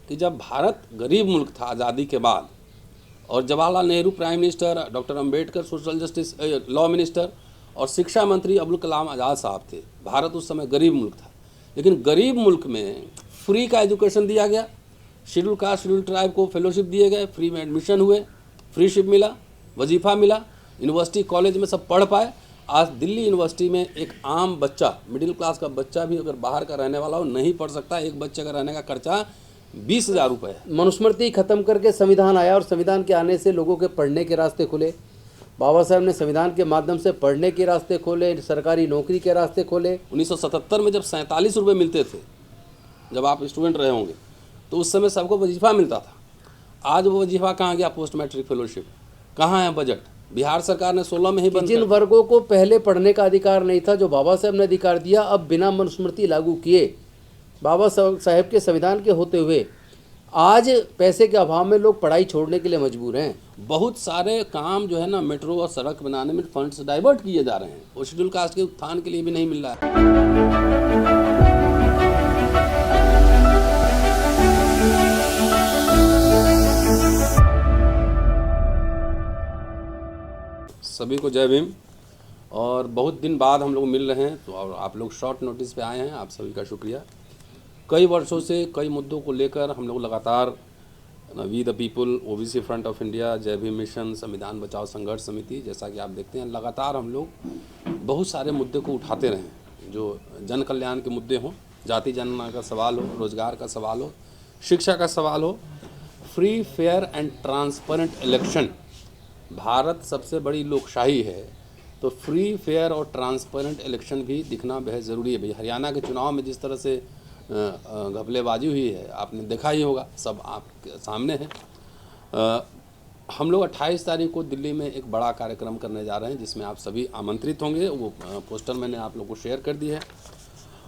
कि जब भारत गरीब मुल्क था आज़ादी के बाद और Jawaharlal Nehru prime minister, doctor Ambedkar social justice law minister और शिक्षा मंत्री अब्दुल कलाम आज़ाद साहब थे। भारत उस समय गरीब मुल्क था, लेकिन गरीब मुल्क में फ्री का एजुकेशन दिया गया। शेड्यूल कास्ट शेड्यूल ट्राइब को फेलोशिप दिए गए, फ्री में एडमिशन हुए, फ्रीशिप मिला, वजीफ़ा मिला, यूनिवर्सिटी कॉलेज में सब पढ़ पाए। आज दिल्ली यूनिवर्सिटी में एक आम बच्चा, मिडिल क्लास का बच्चा भी अगर बाहर का रहने वाला हो नहीं पढ़ सकता। एक बच्चे का रहने का खर्चा 20,000 रुपये है। मनुस्मृति खत्म करके संविधान आया और संविधान के आने से लोगों के पढ़ने के रास्ते खुले। बाबा साहब ने संविधान के माध्यम से पढ़ने के रास्ते खोले, सरकारी नौकरी के रास्ते खोले। 1977 में जब 47 रुपये मिलते थे, जब आप स्टूडेंट रहे होंगे, तो उस समय सबको वजीफ़ा मिलता था। आज वो वजीफ़ा कहाँ गया? पोस्ट मैट्रिक फेलोशिप कहाँ है? बजट बिहार सरकार ने 16 में ही बंद। जिन वर्गों को पहले पढ़ने का अधिकार नहीं था, जो बाबा साहब ने अधिकार दिया, अब बिना मनुस्मृति लागू किए, बाबा साहब के संविधान के होते हुए आज पैसे के अभाव में लोग पढ़ाई छोड़ने के लिए मजबूर हैं। बहुत सारे काम जो है ना, मेट्रो और सड़क बनाने में फंड्स डाइवर्ट किए जा रहे हैं, वो शेड्यूल कास्ट के उत्थान के लिए भी नहीं मिल रहा है। सभी को जय भीम। और बहुत दिन बाद हम लोग मिल रहे हैं, तो और आप लोग शॉर्ट नोटिस पे आए हैं, आप सभी का शुक्रिया। कई वर्षों से कई मुद्दों को लेकर हम लोग लगातार we the people, OBC front of India, जय भीम मिशन, संविधान बचाओ संघर्ष समिति, जैसा कि आप देखते हैं लगातार हम लोग बहुत सारे मुद्दे को उठाते रहे हैं, जो जन कल्याण के मुद्दे हों, जाति जनगणना का सवाल हो, रोजगार का सवाल हो, शिक्षा का सवाल हो, free fair and transparent election. Bharat सबसे बड़ी लोकशाही है, तो फ्री फेयर और ट्रांसपेरेंट इलेक्शन भी दिखना बेहद ज़रूरी है। भाई हरियाणा के चुनाव में जिस तरह से घपलेबाजी हुई है, आपने देखा ही होगा, सब आपके सामने है। हम लोग 28 तारीख को दिल्ली में एक बड़ा कार्यक्रम करने जा रहे हैं, जिसमें आप सभी आमंत्रित होंगे। वो पोस्टर मैंने आप लोगों को शेयर कर दी है।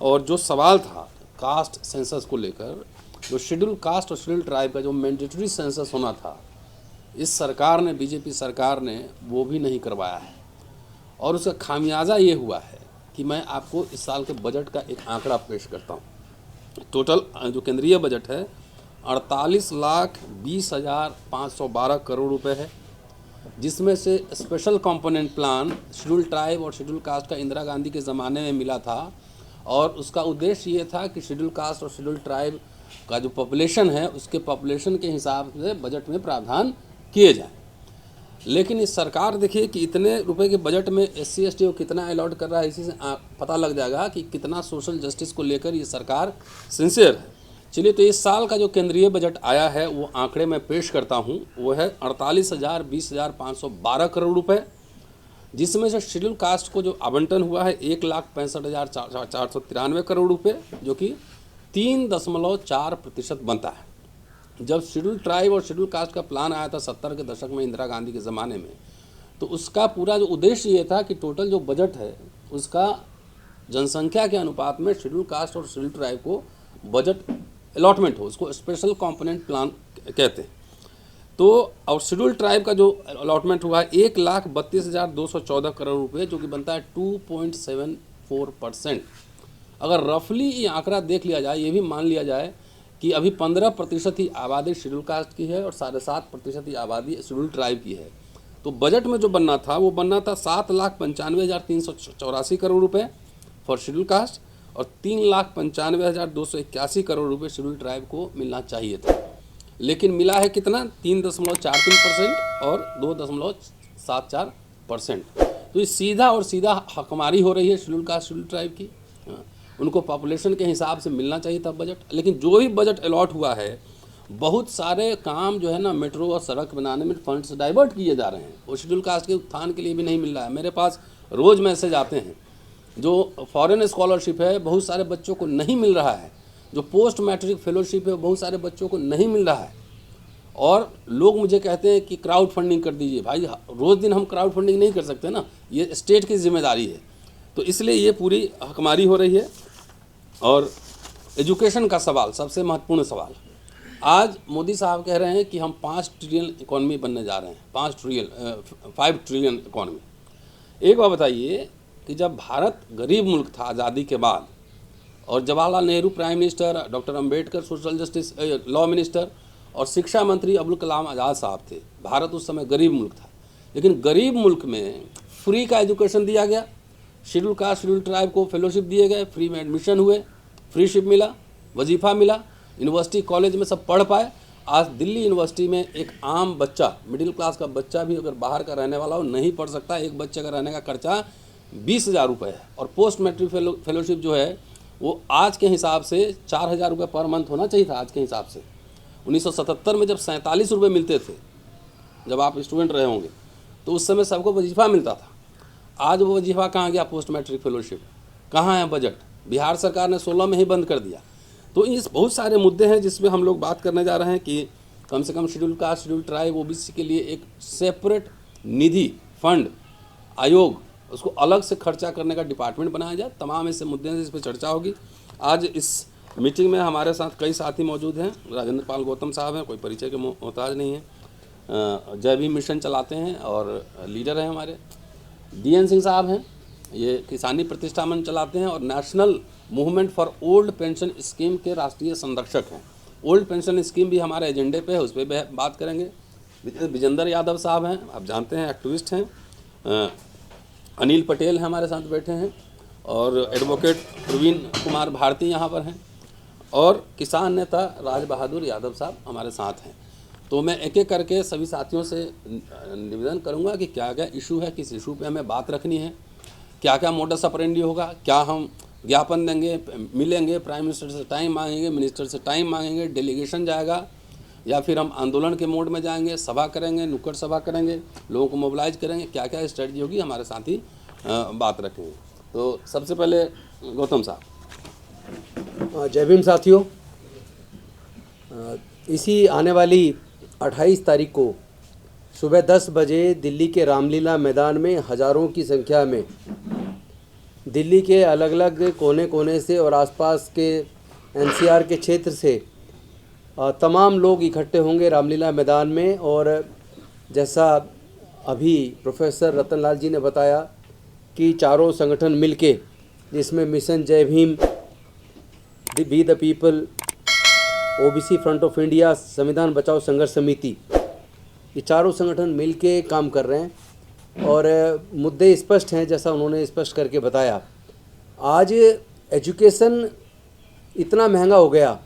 और जो सवाल था कास्ट सेंसस को लेकर, जो शेड्यूल कास्ट और शेड्यूल ट्राइब का जो मैंडेटरी सेंसस होना था, इस सरकार ने, बीजेपी सरकार ने वो भी नहीं करवाया है। और उसका खामियाजा ये हुआ है कि मैं आपको इस साल के बजट का एक आंकड़ा पेश करता हूँ। टोटल जो केंद्रीय बजट है 48,20,512 करोड़ रुपए है, जिसमें से special component plan schedule tribe और शेड्यूल कास्ट का इंदिरा गांधी के ज़माने में मिला था। और उसका उद्देश्य ये था कि शेड्यूल कास्ट और शेड्यूल ट्राइब का जो पॉपुलेशन है, उसके पॉपुलेशन के हिसाब से बजट में प्रावधान किए जाएँ। लेकिन इस सरकार देखिए कि इतने रुपए के बजट में SC ST को कितना अलॉट कर रहा है, इसी से पता लग जाएगा कि कितना सोशल जस्टिस को लेकर ये सरकार सिंसियर है। चलिए, तो इस साल का जो केंद्रीय बजट आया है वो आंकड़े में पेश करता हूँ। वो है 48,20,512 करोड़ रुपए, जिसमें से शेड्यूल कास्ट को जो आवंटन हुआ है 1,65,493 करोड़ रुपये, जो कि 3.4% बनता है। जब शेड्यूल ट्राइब और शेड्यूल कास्ट का प्लान आया था 70 के दशक में इंदिरा गांधी के ज़माने में, तो उसका पूरा जो उद्देश्य ये था कि टोटल जो बजट है उसका जनसंख्या के अनुपात में शेड्यूल कास्ट और शेड्यूल ट्राइब को बजट अलॉटमेंट हो, उसको स्पेशल कंपोनेंट प्लान कहते हैं। तो और शेड्यूल ट्राइब का जो अलॉटमेंट हुआ है 1,32,214 करोड़ रुपये, जो कि बनता है 2.74%। अगर रफली ये आंकड़ा देख लिया जाए, ये भी मान लिया जाए कि अभी 15% ही आबादी शेड्यूल कास्ट की है और 7.5% ही आबादी शेड्यूल ट्राइब की है, तो बजट में जो बनना था वो बनना था 7,95,384 करोड़ रुपए फॉर शेड्यूल कास्ट और 3,95,281 करोड़ रुपए शेड्यूल ट्राइब को मिलना चाहिए था। लेकिन मिला है कितना? 3.43% और 2.74%। तो ये सीधा और सीधा हकमारी हो रही है शेड्यूल कास्ट शेड्यूल ट्राइब की। उनको पॉपुलेशन के हिसाब से मिलना चाहिए था बजट, लेकिन जो भी बजट अलॉट हुआ है, बहुत सारे काम जो है ना, मेट्रो और सड़क बनाने में फंड्स डाइवर्ट किए जा रहे हैं, वो शेड्यूल कास्ट के उत्थान के लिए भी नहीं मिल रहा है। मेरे पास रोज़ मैसेज आते हैं, जो फॉरेन स्कॉलरशिप है बहुत सारे बच्चों को नहीं मिल रहा है, जो पोस्ट मैट्रिक फेलोशिप है बहुत सारे बच्चों को नहीं मिल रहा है। और लोग मुझे कहते हैं कि क्राउड फंडिंग कर दीजिए। भाई रोज़ दिन हम क्राउड फंडिंग नहीं कर सकते ना, ये स्टेट की जिम्मेदारी है। तो इसलिए ये पूरी हकमारी हो रही है। और एजुकेशन का सवाल सबसे महत्वपूर्ण सवाल। आज मोदी साहब कह रहे हैं कि हम 5 ट्रिलियन इकॉनमी बनने जा रहे हैं, 5 ट्रिलियन इकॉनमी। एक बात बताइए कि जब भारत गरीब मुल्क था आज़ादी के बाद और Jawaharlal Nehru prime minister, doctor Ambedkar social justice law minister और शिक्षा मंत्री अब्दुल कलाम आज़ाद साहब थे। भारत उस समय गरीब मुल्क था, लेकिन गरीब मुल्क में फ्री का एजुकेशन दिया गया। शेड्यूल कास्ट शेड्यूल ट्राइब को फेलोशिप दिए गए, फ्री में एडमिशन हुए, फ्रीशिप मिला, वजीफ़ा मिला, यूनिवर्सिटी कॉलेज में सब पढ़ पाए। आज दिल्ली यूनिवर्सिटी में एक आम बच्चा, मिडिल क्लास का बच्चा भी अगर बाहर का रहने वाला हो नहीं पढ़ सकता। एक बच्चे का रहने का खर्चा 20,000 रुपये है। और पोस्ट मैट्रिक फेलोशिप जो है वो आज के हिसाब से 4,000 रुपये पर मंथ होना चाहिए था। आज के हिसाब से 1977 में जब 47 रुपये मिलते थे, जब आप स्टूडेंट रहे होंगे, तो उस समय सबको वजीफ़ा मिलता था। आज वो वजीफ़ा कहाँ गया? पोस्ट मैट्रिक फेलोशिप कहाँ है? बजट बिहार सरकार ने 16 में ही बंद कर दिया। तो इस बहुत सारे मुद्दे हैं जिसमें हम लोग बात करने जा रहे हैं कि कम से कम schedule caste schedule tribe OBC के लिए एक सेपरेट निधि, फंड, आयोग, उसको अलग से खर्चा करने का डिपार्टमेंट बनाया जाए। तमाम ऐसे मुद्दे हैं जिस पर चर्चा होगी। आज इस मीटिंग में हमारे साथ कई साथी मौजूद हैं। राजेंद्र पाल गौतम साहब हैं, कोई परिचय के मोहताज नहीं है। जय भीम मिशन चलाते हैं और लीडर हैं हमारे। DN सिंह साहब हैं, ये किसानी प्रतिष्ठान चलाते हैं और national movement for old pension scheme के राष्ट्रीय संरक्षक हैं। ओल्ड पेंशन स्कीम भी हमारे एजेंडे पे है, उस पर बात करेंगे। विजेंद्र यादव साहब हैं, आप जानते हैं, एक्टिविस्ट हैं। अनिल पटेल हमारे साथ बैठे हैं और एडवोकेट प्रवीण कुमार भारती यहाँ पर हैं और किसान नेता राज बहादुर यादव साहब हमारे साथ हैं। तो मैं एक एक करके सभी साथियों से निवेदन करूँगा कि क्या क्या इशू है, किस इशू पे हमें बात रखनी है, क्या क्या मोडस ऑपरेंडी होगा, क्या हम ज्ञापन देंगे, मिलेंगे, प्राइम मिनिस्टर से टाइम मांगेंगे, मिनिस्टर से टाइम मांगेंगे, डेलीगेशन जाएगा, या फिर हम आंदोलन के मोड में जाएंगे, सभा करेंगे, नुक्कड़ सभा करेंगे, लोगों को मोबिलाइज करेंगे, क्या क्या स्ट्रेटजी होगी, हमारे साथी बात रखेंगे। तो सबसे पहले गौतम साहब। जय भीम साथियों, इसी आने वाली 28 तारीख को सुबह 10 बजे दिल्ली के रामलीला मैदान में हज़ारों की संख्या में दिल्ली के अलग अलग कोने कोने से और आसपास के NCR के क्षेत्र से तमाम लोग इकट्ठे होंगे रामलीला मैदान में। और जैसा अभी प्रोफेसर रतनलाल जी ने बताया कि चारों संगठन मिलके, जिसमें मिशन जय Bhim, we the people, OBC front of India, संविधान बचाओ संघर्ष समिति, ये चारों संगठन मिलके काम कर रहे हैं और मुद्दे स्पष्ट हैं जैसा उन्होंने स्पष्ट करके बताया। आज एजुकेशन इतना महंगा हो गया,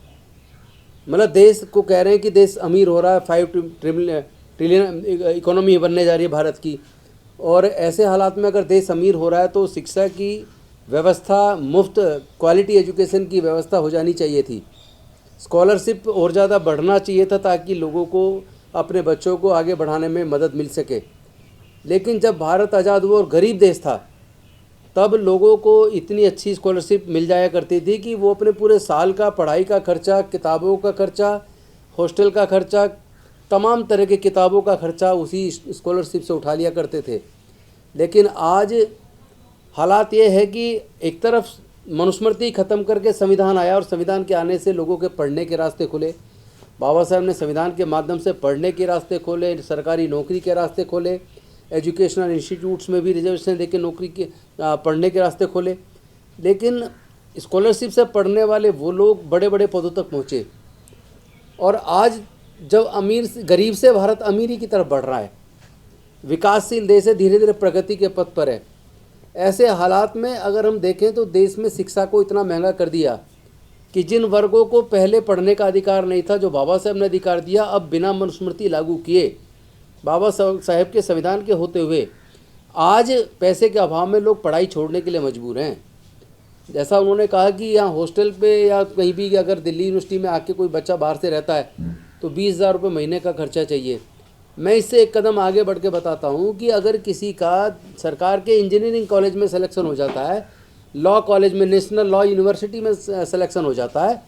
मतलब देश को कह रहे हैं कि देश अमीर हो रहा है, 5 ट्रिलियन इकोनॉमी बनने जा रही है भारत की। और ऐसे हालात में अगर देश अमीर हो रहा है तो शिक्षा की व्यवस्था, मुफ्त क्वालिटी एजुकेशन की व्यवस्था हो जानी चाहिए थी। स्कॉलरशिप और ज़्यादा बढ़ना चाहिए था ताकि लोगों को अपने बच्चों को आगे बढ़ाने में मदद मिल सके। लेकिन जब भारत आज़ाद हुआ और गरीब देश था, तब लोगों को इतनी अच्छी स्कॉलरशिप मिल जाया करती थी कि वो अपने पूरे साल का पढ़ाई का खर्चा, किताबों का खर्चा, हॉस्टल का खर्चा, तमाम तरह के किताबों का खर्चा उसी स्कॉलरशिप से उठा लिया करते थे। लेकिन आज हालात ये है कि एक तरफ मनुस्मृति ख़त्म करके संविधान आया और संविधान के आने से लोगों के पढ़ने के रास्ते खुले। बाबा साहब ने संविधान के माध्यम से पढ़ने के रास्ते खोले, सरकारी नौकरी के रास्ते खोले, एजुकेशनल इंस्टीट्यूट्स में भी रिजर्वेशन देके नौकरी के पढ़ने के रास्ते खोले। लेकिन स्कॉलरशिप से पढ़ने वाले वो लोग बड़े बड़े पदों तक पहुँचे। और आज जब गरीब से भारत अमीरी की तरफ बढ़ रहा है, विकासशील देश है, धीरे धीरे प्रगति के पथ पर है, ऐसे हालात में अगर हम देखें तो देश में शिक्षा को इतना महंगा कर दिया कि जिन वर्गों को पहले पढ़ने का अधिकार नहीं था, जो बाबा साहब ने अधिकार दिया, अब बिना मनुस्मृति लागू किए, बाबा साहब के संविधान के होते हुए आज पैसे के अभाव में लोग पढ़ाई छोड़ने के लिए मजबूर हैं। जैसा उन्होंने कहा कि यहाँ हॉस्टल पे या कहीं भी अगर दिल्ली यूनिवर्सिटी में आके कोई बच्चा बाहर से रहता है तो 20,000 रुपये महीने का खर्चा चाहिए। मैं इससे एक कदम आगे बढ़ के बताता हूँ कि अगर किसी का सरकार के इंजीनियरिंग कॉलेज में सिलेक्शन हो जाता है, लॉ कॉलेज में, नेशनल लॉ यूनिवर्सिटी में सिलेक्शन हो जाता है,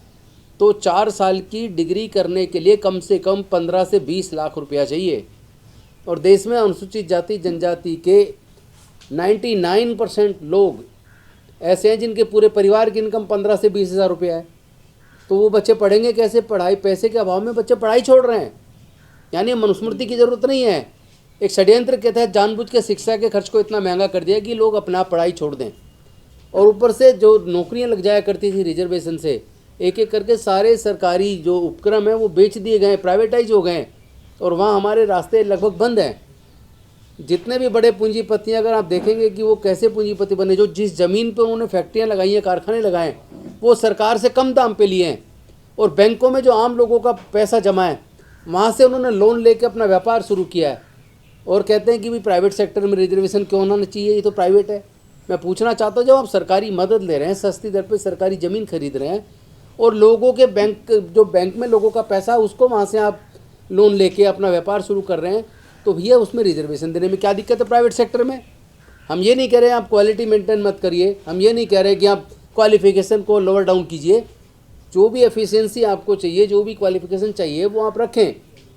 तो 4 साल की डिग्री करने के लिए कम से कम 15 से 20 लाख रुपया चाहिए। और देश में अनुसूचित जाति जनजाति के 99% लोग ऐसे हैं जिनके पूरे परिवार की इनकम 15 से 20,000 रुपया है। तो वो बच्चे पढ़ेंगे कैसे? पढ़ाई, पैसे के अभाव में बच्चे पढ़ाई छोड़ रहे हैं। यानी मनुस्मृति की ज़रूरत नहीं है, एक षड्यंत्र के तहत जानबूझ के शिक्षा के खर्च को इतना महंगा कर दिया कि लोग अपना पढ़ाई छोड़ दें। और ऊपर से जो नौकरियां लग जाया करती थी रिजर्वेशन से, एक एक करके सारे सरकारी जो उपक्रम हैं वो बेच दिए गए, प्राइवेटाइज हो गए हैं, और वहाँ हमारे रास्ते लगभग बंद हैं। जितने भी बड़े पूंजीपति हैं, अगर आप देखेंगे कि वो कैसे पूंजीपति बने, जो जिस ज़मीन पर उन्होंने फैक्ट्रियाँ लगाई हैं, कारखाने लगाए हैं, वो सरकार से कम दाम पे लिए हैं, और बैंकों में जो आम लोगों का पैसा जमा है वहाँ से उन्होंने लोन लेके अपना व्यापार शुरू किया है, और कहते हैं कि भाई प्राइवेट सेक्टर में रिजर्वेशन क्यों होना चाहिए, ये तो प्राइवेट है। मैं पूछना चाहता हूँ, जब आप सरकारी मदद ले रहे हैं, सस्ती दर पे सरकारी ज़मीन खरीद रहे हैं, और लोगों के बैंक में लोगों का पैसा, उसको वहाँ से आप लोन लेके अपना व्यापार शुरू कर रहे हैं, तो भैया उसमें रिजर्वेशन देने में क्या दिक्कत है प्राइवेट सेक्टर में। हम ये नहीं कह रहे हैं आप क्वालिटी मेंटेन मत करिए, हम ये नहीं कह रहे कि आप क्वालिफिकेशन को लोअर डाउन कीजिए, जो भी एफिशिएंसी आपको चाहिए, जो भी क्वालिफिकेशन चाहिए वो आप रखें,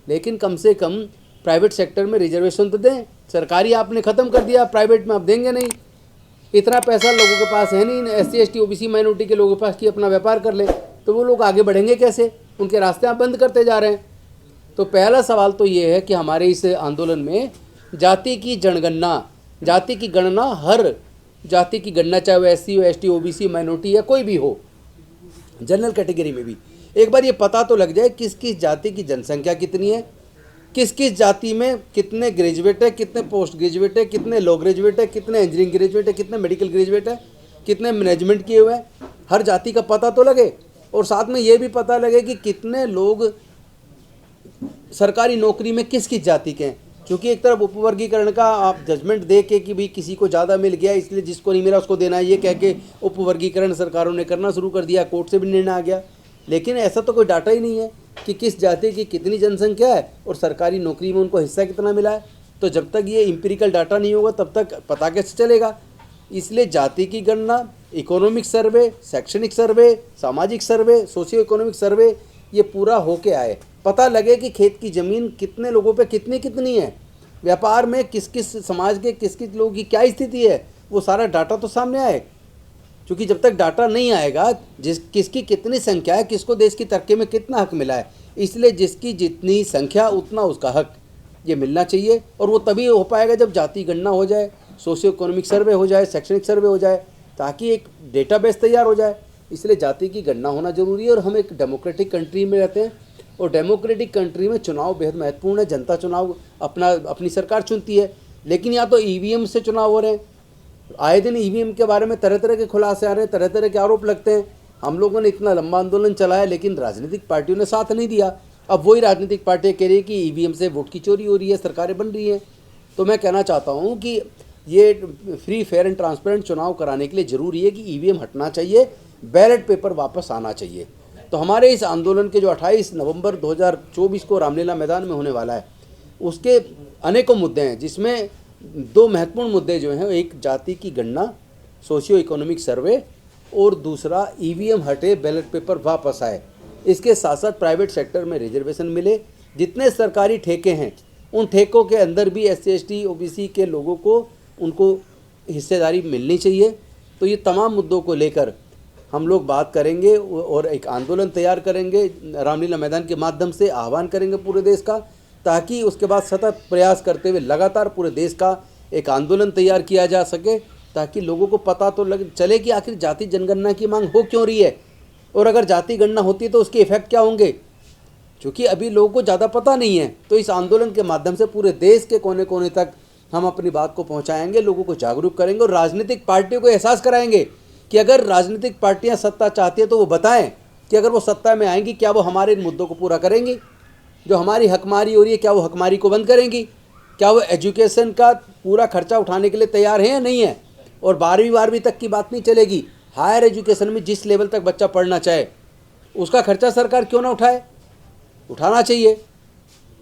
लेकिन कम से कम प्राइवेट सेक्टर में रिजर्वेशन तो दें। सरकारी आपने ख़त्म कर दिया, प्राइवेट में आप देंगे नहीं। इतना पैसा लोगों के पास है नहीं, SC ST OBC माइनॉरिटी के लोगों के पास, कि अपना व्यापार कर ले, तो वो लोग आगे बढ़ेंगे कैसे? उनके रास्ते आप बंद करते जा रहे हैं। तो पहला सवाल तो ये है कि हमारे इस आंदोलन में जाति की जनगणना, जाति की गणना, हर जाति की गणना, चाहे वो SC ST OBC माइनॉरिटी या कोई भी हो, जनरल कैटेगरी में भी, एक बार ये पता तो लग जाए किस किस जाति की जनसंख्या कितनी है, किस किस जाति में कितने ग्रेजुएट है, कितने पोस्ट ग्रेजुएट है, कितने लो ग्रेजुएट है, कितने इंजीनियरिंग ग्रेजुएट है, कितने मेडिकल ग्रेजुएट है, कितने मैनेजमेंट किए हुए हैं, हर जाति का पता तो लगे। और साथ में ये भी पता लगे कि कितने लोग सरकारी नौकरी में किस किस जाति के हैं। क्योंकि एक तरफ उपवर्गीकरण का आप जजमेंट दे के कि भाई किसी को ज़्यादा मिल गया इसलिए जिसको नहीं मिला उसको देना है, ये कह के उपवर्गीकरण सरकारों ने करना शुरू कर दिया, कोर्ट से भी निर्णय आ गया। लेकिन ऐसा तो कोई डाटा ही नहीं है कि किस जाति की कितनी जनसंख्या है और सरकारी नौकरी में उनको हिस्सा कितना मिला है। तो जब तक ये इम्पीरिकल डाटा नहीं होगा तब तक पता कैसे चलेगा। इसलिए जाति की गणना, इकोनॉमिक सर्वे, शैक्षणिक सर्वे, सामाजिक सर्वे, सोशियो इकोनॉमिक सर्वे, ये पूरा होके आए, पता लगे कि खेत की ज़मीन कितने लोगों पे कितनी कितनी है, व्यापार में किस किस समाज के किस किस लोगों की क्या स्थिति है, वो सारा डाटा तो सामने आए। क्योंकि जब तक डाटा नहीं आएगा किसकी कितनी संख्या है, किसको देश की तरक्की में कितना हक मिला है, इसलिए जिसकी जितनी संख्या उतना उसका हक ये मिलना चाहिए। और वो तभी हो पाएगा जब जाति गणना हो जाए, सोशियो इकोनॉमिक सर्वे हो जाए, शैक्षणिक सर्वे हो जाए, ताकि एक डेटाबेस तैयार हो जाए। इसलिए जाति की गणना होना जरूरी है। और हम एक डेमोक्रेटिक कंट्री में रहते हैं और डेमोक्रेटिक कंट्री में चुनाव बेहद महत्वपूर्ण है। जनता चुनाव अपनी सरकार चुनती है, लेकिन यहाँ तो EVM से चुनाव हो रहे हैं। आए दिन EVM के बारे में तरह तरह के खुलासे आ रहे हैं, तरह तरह के आरोप लगते हैं। हम लोगों ने इतना लंबा आंदोलन चलाया लेकिन राजनीतिक पार्टियों ने साथ नहीं दिया। अब वही राजनीतिक पार्टियाँ कह रही है कि EVM से वोट की चोरी हो रही है, सरकारें बन रही हैं। तो मैं कहना चाहता हूँ कि ये फ्री फेयर एंड ट्रांसपेरेंट चुनाव कराने के लिए ज़रूरी है कि EVM हटना चाहिए, बैलेट पेपर वापस आना चाहिए। तो हमारे इस आंदोलन के जो 28 नवंबर 2024 को रामलीला मैदान में होने वाला है, उसके अनेकों मुद्दे हैं, जिसमें दो महत्वपूर्ण मुद्दे जो हैं, एक जाति की गणना, सोशियो इकोनॉमिक सर्वे, और दूसरा EVM हटे, बैलेट पेपर वापस आए। इसके साथ साथ प्राइवेट सेक्टर में रिजर्वेशन मिले। जितने सरकारी ठेके हैं उन ठेकों के अंदर भी SC ST OBC के लोगों को उनको हिस्सेदारी मिलनी चाहिए। तो ये तमाम मुद्दों को लेकर हम लोग बात करेंगे और एक आंदोलन तैयार करेंगे, रामलीला मैदान के माध्यम से आह्वान करेंगे पूरे देश का, ताकि उसके बाद सतत प्रयास करते हुए लगातार पूरे देश का एक आंदोलन तैयार किया जा सके, ताकि लोगों को पता तो चले कि आखिर जाति जनगणना की मांग हो क्यों रही है, और अगर जाति गणना होती है तो उसके इफेक्ट क्या होंगे। क्योंकि अभी लोगों को ज़्यादा पता नहीं है। तो इस आंदोलन के माध्यम से पूरे देश के कोने कोने तक हम अपनी बात को पहुंचाएंगे, लोगों को जागरूक करेंगे और राजनीतिक पार्टियों को एहसास कराएंगे कि अगर राजनीतिक पार्टियां सत्ता चाहती है तो वो बताएं कि अगर वो सत्ता में आएंगी क्या वो हमारे इन मुद्दों को पूरा करेंगी, जो हमारी हकमारी हो रही है क्या वो हकमारी को बंद करेंगी, क्या वो एजुकेशन का पूरा खर्चा उठाने के लिए तैयार है या नहीं है। और 12वीं तक की बात नहीं चलेगी, हायर एजुकेशन में जिस लेवल तक बच्चा पढ़ना चाहे उसका खर्चा सरकार क्यों ना उठाए, उठाना चाहिए।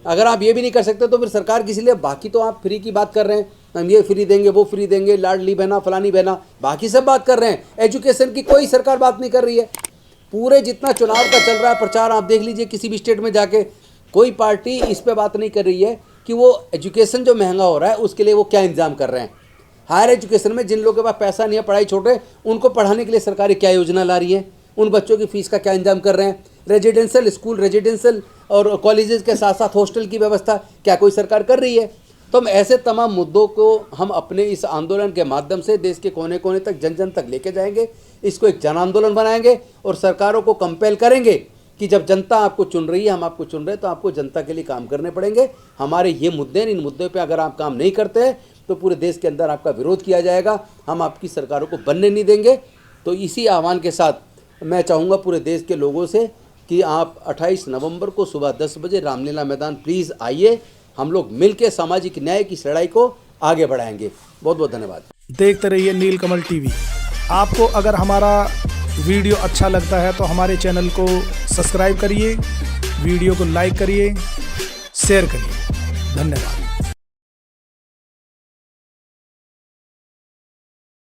अगर आप ये भी नहीं कर सकते तो फिर सरकार किसी लिए, बाकी तो आप फ्री की बात कर रहे हैं, हम ये फ्री देंगे वो फ्री देंगे, लाडली बहना फलानी बहना, बाकी सब बात कर रहे हैं, एजुकेशन की कोई सरकार बात नहीं कर रही है। पूरे जितना चुनाव का चल रहा है प्रचार आप देख लीजिए, किसी भी स्टेट में जाके कोई पार्टी इस पे बात नहीं कर रही है कि वो एजुकेशन जो महंगा हो रहा है उसके लिए वो क्या इंतजाम कर रहे हैं। हायर एजुकेशन में जिन लोगों के पास पैसा नहीं है, पढ़ाई छोड़ रहे हैं, उनको पढ़ाने के लिए सरकारें क्या योजना ला रही है, उन बच्चों की फीस का क्या इंतजाम कर रहे हैं। रेजिडेंशियल स्कूल, रेजिडेंशियल और कॉलेजेस के साथ साथ हॉस्टल की व्यवस्था क्या कोई सरकार कर रही है। तो हम ऐसे तमाम मुद्दों को हम अपने इस आंदोलन के माध्यम से देश के कोने कोने तक, जन जन तक लेके जाएंगे। इसको एक जन आंदोलन बनाएंगे और सरकारों को कंपेल करेंगे कि जब जनता आपको चुन रही है, हम आपको चुन रहे हैं, तो आपको जनता के लिए काम करने पड़ेंगे। हमारे ये मुद्दे हैं, इन मुद्दों पे अगर आप काम नहीं करते हैं तो पूरे देश के अंदर आपका विरोध किया जाएगा, हम आपकी सरकारों को बनने नहीं देंगे। तो इसी आह्वान के साथ मैं चाहूँगा पूरे देश के लोगों से कि आप 28 नवंबर को सुबह 10 बजे रामलीला मैदान प्लीज़ आइए, हम लोग मिलकर सामाजिक न्याय की लड़ाई को आगे बढ़ाएंगे। बहुत बहुत धन्यवाद। देखते रहिए नीलकमल टीवी। आपको अगर हमारा वीडियो अच्छा लगता है तो हमारे चैनल को सब्सक्राइब करिए, वीडियो को लाइक करिए, शेयर करिए। धन्यवाद।